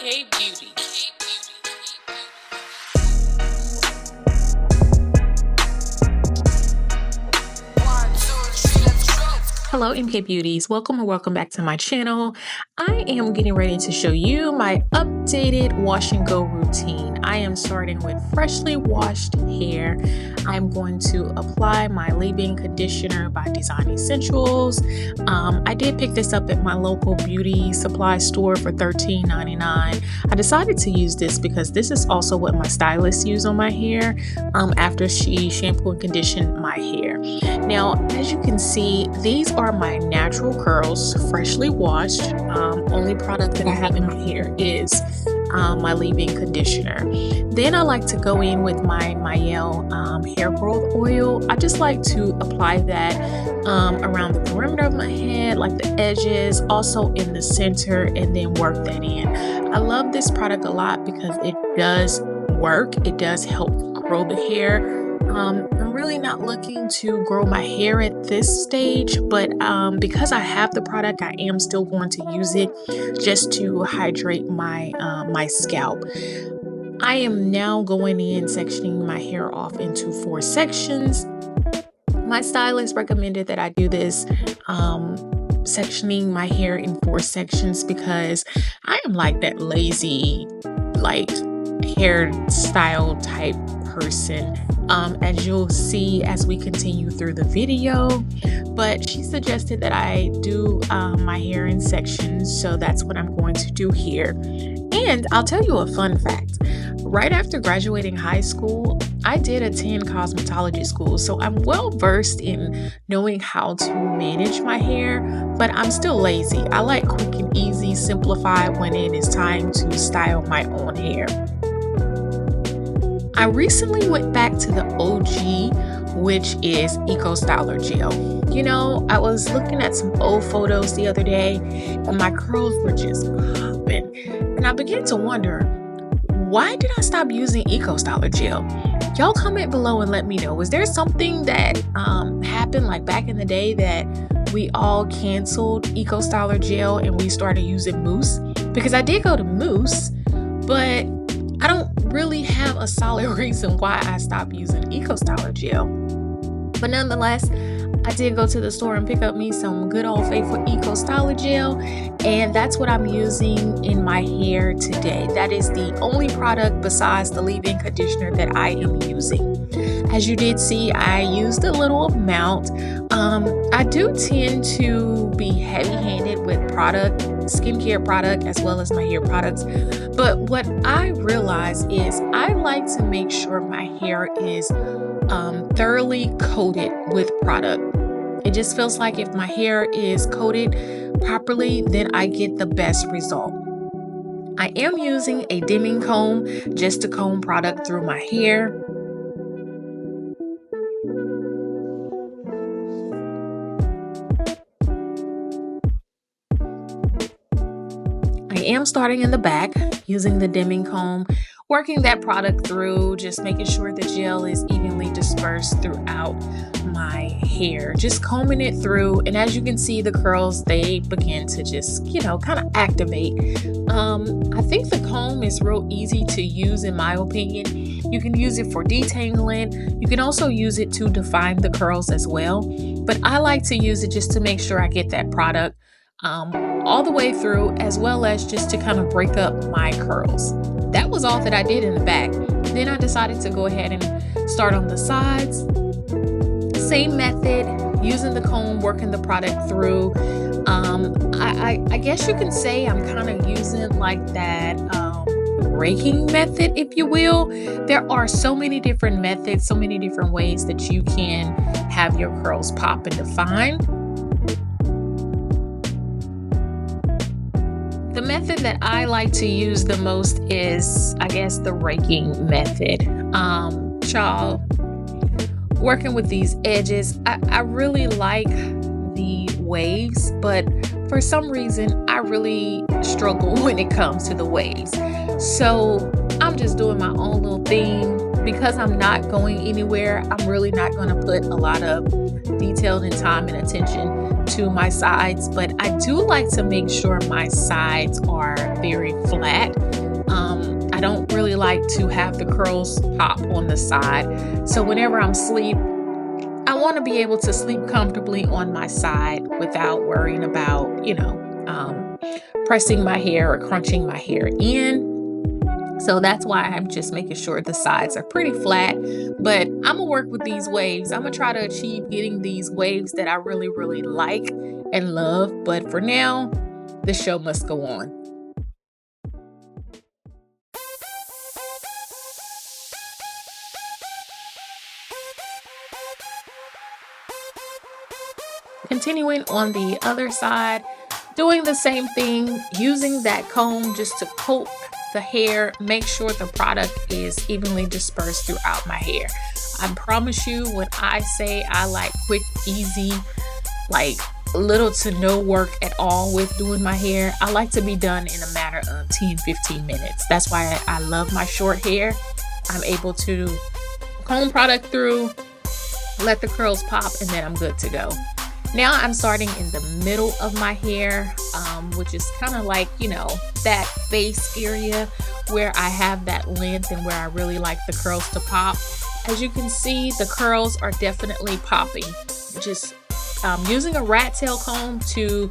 MK Beauty. Hello MK Beauties, welcome and welcome back to my channel. I am getting ready to show you my updated wash and go routine. I am starting with freshly washed hair. I'm going to apply my leave-in conditioner by Design Essentials. I did pick this up at my local beauty supply store for $13.99. I decided to use this because this is also what my stylist used on my hair after she shampoo and conditioned my hair. Now, as you can see, these are my natural curls, freshly washed. Only product that I have in my hair is my leave-in conditioner. Then I like to go in with my Mielle hair growth oil. I just like to apply that around the perimeter of my head, like the edges, also in the center, and then work that in. I love this product a lot because it does work. It does help grow the hair. I'm really not looking to grow my hair at this stage, but because I have the product, I am still going to use it just to hydrate my my scalp. I am now going in sectioning my hair off into 4 sections. My stylist recommended that I do this sectioning my hair in 4 sections because I am like that lazy hairstyle type person, as you'll see as we continue through the video. But she suggested that I do my hair in sections, so that's what I'm going to do here. And I'll tell you a fun fact. Right after graduating high school, I did attend cosmetology school, so I'm well versed in knowing how to manage my hair, but I'm still lazy. I like quick and easy, simplified when it is time to style my own hair. I recently went back to the OG, which is EcoStyler Gel. You know, I was looking at some old photos the other day and my curls were just popping. And I began to wonder, why did I stop using EcoStyler Gel? Y'all comment below and let me know. Was there something that happened like back in the day that we all canceled EcoStyler Gel and we started using mousse? Because I did go to mousse, but I don't really have a solid reason why I stopped using EcoStyler Gel. But nonetheless, I did go to the store and pick up me some good old faithful EcoStyler Gel, and that's what I'm using in my hair today. That is the only product besides the leave-in conditioner that I am using. As you did see, I used a little amount. I do tend to be heavy-handed with skincare product, as well as my hair products. But what I realize is I like to make sure my hair is thoroughly coated with product. It just feels like if my hair is coated properly, then I get the best result. I am using a dimming comb just to comb product through my hair. I am starting in the back using the dimming comb, working that product through, just making sure the gel is evenly dispersed throughout my hair, just combing it through. And as you can see, the curls, they begin to just, kind of activate. I think the comb is real easy to use in my opinion. You can use it for detangling. You can also use it to define the curls as well. But I like to use it just to make sure I get that product all the way through, as well as just to kind of break up my curls. That was all that I did in the back. Then I decided to go ahead and start on the sides. Same method, using the comb, working the product through. I guess you can say I'm kind of using like that raking method, if you will. There are so many different methods, so many different ways that you can have your curls pop and define. The method that I like to use the most is, I guess, the raking method. Y'all, working with these edges, I really like the waves, but for some reason, I really struggle when it comes to the waves. So I'm just doing my own little thing, because I'm not going anywhere, I'm really not going to put a lot of detail and time and attention to my sides, but I do like to make sure my sides are very flat. I don't really like to have the curls pop on the side. So whenever I'm asleep, I want to be able to sleep comfortably on my side without worrying about, pressing my hair or crunching my hair in. So that's why I'm just making sure the sides are pretty flat, but I'm gonna work with these waves. I'm gonna try to achieve getting these waves that I really, really like and love. But for now, the show must go on. Continuing on the other side, doing the same thing, using that comb just to coat the hair, make sure the product is evenly dispersed throughout my hair. I promise you, when I say I like quick, easy, like little to no work at all with doing my hair, I like to be done in a matter of 10-15 minutes. That's why I love my short hair. I'm able to comb product through, let the curls pop, and then I'm good to go. Now I'm starting in the middle of my hair, which is kind of like, that base area where I have that length and where I really like the curls to pop. As you can see, the curls are definitely popping. Just using a rat tail comb to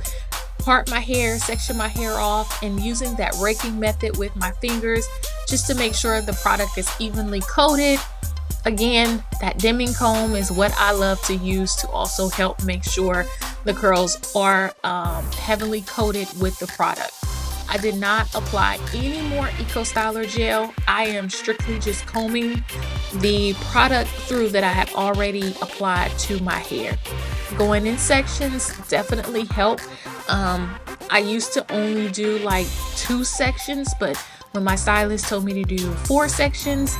part my hair, section my hair off, and using that raking method with my fingers just to make sure the product is evenly coated. Again, that dimming comb is what I love to use to also help make sure the curls are heavily coated with the product. I did not apply any more EcoStyler gel. I am strictly just combing the product through that I have already applied to my hair. Going in sections definitely help. I used to only do like 2 sections, but when my stylist told me to do 4 sections,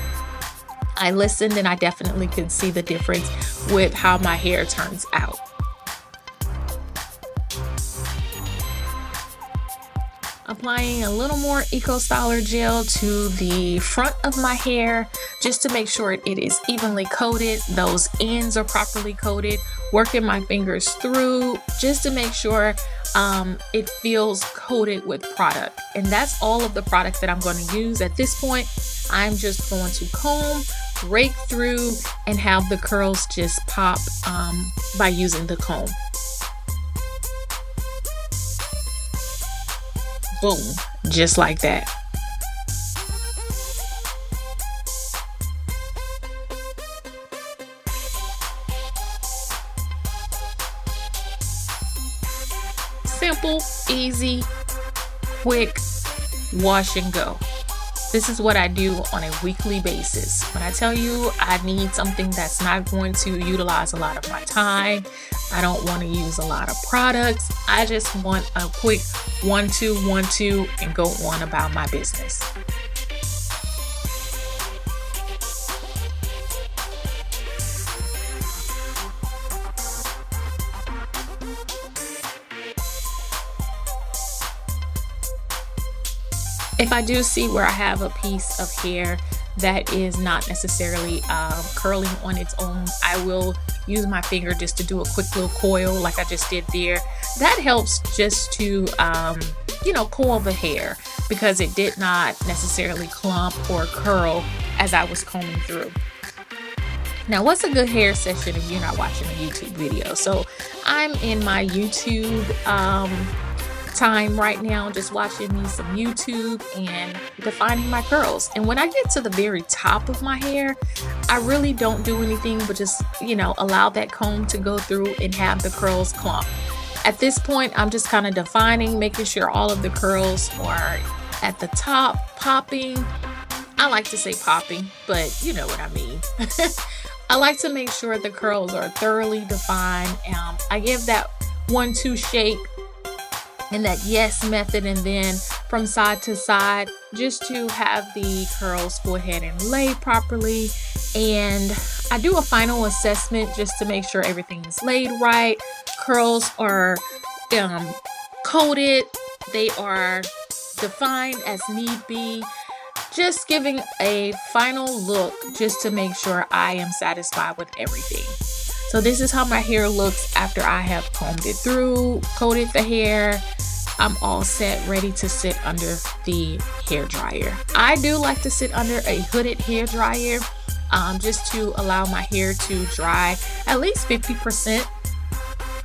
I listened and I definitely could see the difference with how my hair turns out. Applying a little more EcoStyler gel to the front of my hair just to make sure it is evenly coated, those ends are properly coated, working my fingers through just to make sure it feels coated with product. And that's all of the product that I'm going to use at this point. I'm just going to comb, rake through, and have the curls just pop by using the comb. Boom, just like that. Simple, easy, quick, wash and go. This is what I do on a weekly basis. When I tell you I need something that's not going to utilize a lot of my time, I don't want to use a lot of products. I just want a quick 1-2, 1-2, and go on about my business. If I do see where I have a piece of hair that is not necessarily curling on its own, I will use my finger just to do a quick little coil like I just did there. That helps just to, coil the hair because it did not necessarily clump or curl as I was combing through. Now, what's a good hair session if you're not watching a YouTube video? So I'm in my YouTube time right now, just watching me some YouTube and defining my curls. And when I get to the very top of my hair, I really don't do anything but just, allow that comb to go through and have the curls clump. At this point, I'm just kind of defining, making sure all of the curls are at the top, popping. I like to say popping, but you know what I mean. I like to make sure the curls are thoroughly defined. I give that 1-2 shape and that yes method, and then from side to side just to have the curls go ahead and lay properly. And I do a final assessment just to make sure everything is laid right. Curls are coated, they are defined as need be, just giving a final look just to make sure I am satisfied with everything. So this is how my hair looks after I have combed it through, coated the hair. I'm all set, ready to sit under the hair dryer. I do like to sit under a hooded hair dryer just to allow my hair to dry at least 50%.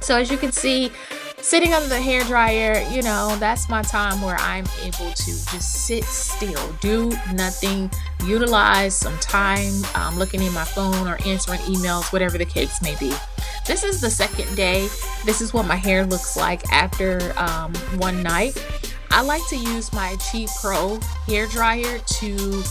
So as you can see, sitting under the hair dryer, you know, that's my time where I'm able to just sit still, do nothing, utilize some time looking at my phone or answering emails, whatever the case may be. This is the second day. This is what my hair looks like after one night. I like to use my Chi Pro hair dryer to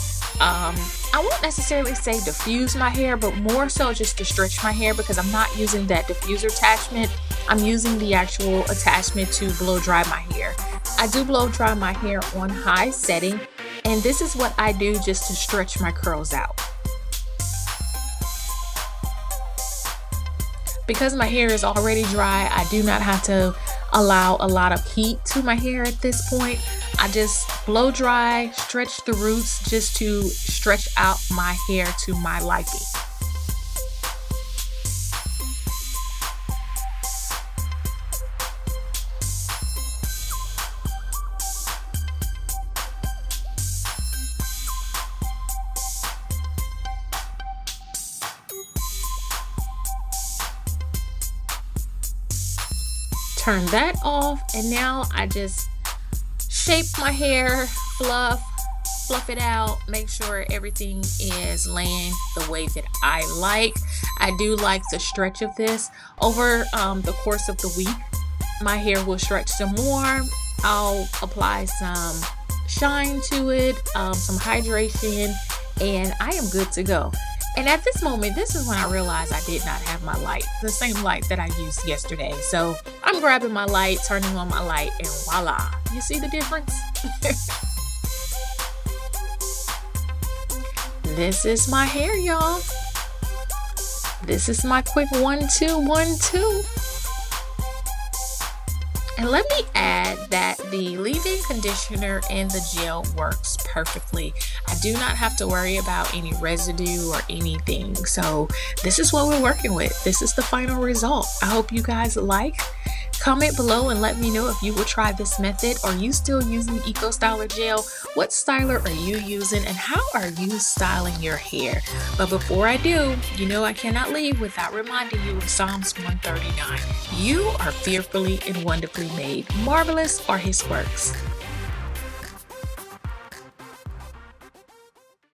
I won't necessarily say diffuse my hair, but more so just to stretch my hair, because I'm not using that diffuser attachment. I'm using the actual attachment to blow dry my hair. I do blow dry my hair on high setting, and this is what I do just to stretch my curls out. Because my hair is already dry, I do not have to allow a lot of heat to my hair at this point. I just blow dry, stretch the roots just to stretch out my hair to my liking. Turn that off, and now I just shape my hair, fluff it out, make sure everything is laying the way that I like. I do like the stretch of this. Over the course of the week, my hair will stretch some more. I'll apply some shine to it, some hydration, and I am good to go. And at this moment, this is when I realized I did not have my light, the same light that I used yesterday. So I'm grabbing my light, turning on my light, and voila. You see the difference? This is my hair, y'all. This is my quick 1-2, 1-2. And let me add that the leave-in conditioner and the gel works perfectly. I do not have to worry about any residue or anything. So this is what we're working with. This is the final result. I hope you guys like. Comment below and let me know if you will try this method. Are you still using EcoStyler gel? What styler are you using, and how are you styling your hair? But before I do, you know I cannot leave without reminding you of Psalms 139. You are fearfully and wonderfully made. Marvelous are his works.